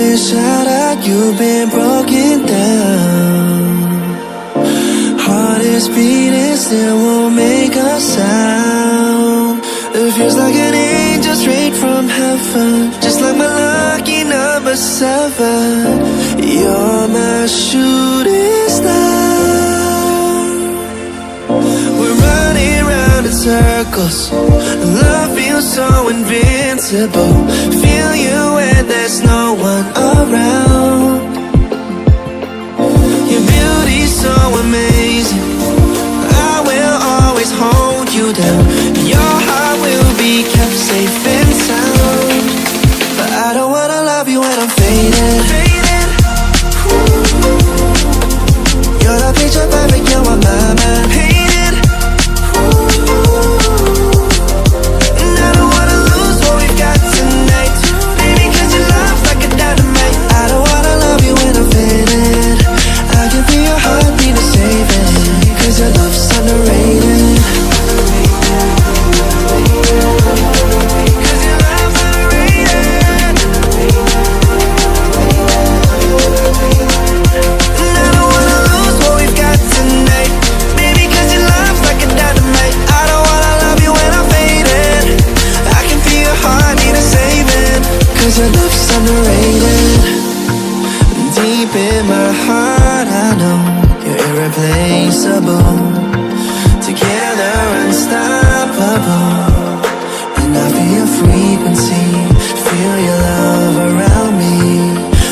been shattered, you've been broken down. Heart is beating, still won't make a sound. It feels like an angel straight from heaven, just like my lucky number 7. You're my shooting star. We're running round in circles, love feels so invincible. Feel you when there's no one around. Your beauty's so amazing, I will always hold you down. Your heart will be kept safe and sound. But I don't wanna love you when I'm faded. You're the picture perfect, you're on my mind. Painted. And I don't wanna lose what we've got tonight, baby, cause your love's like a dynamite. I don't wanna love you when I'm faded. I can feel your heartbeat to save it, cause your love's underrated. Cause your love's underrated. And I don't wanna lose what we've got tonight, baby, cause your love's like a dynamite. I don't wanna love you when I'm faded. I can feel your heartbeat to save it, cause your love's underrated. Deep in my heart I know you're irreplaceable. Together unstoppable. And I feel your frequency, feel your love around me.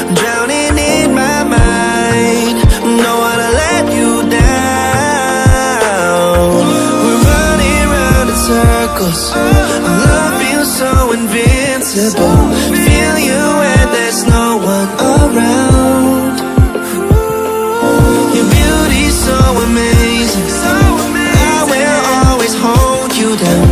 I'm drowning in my mind, don't wanna let you down. We're running round in circles, love feels so invincible. Feel you when there's no one around. Your beauty's so amazing, I will always hold you down.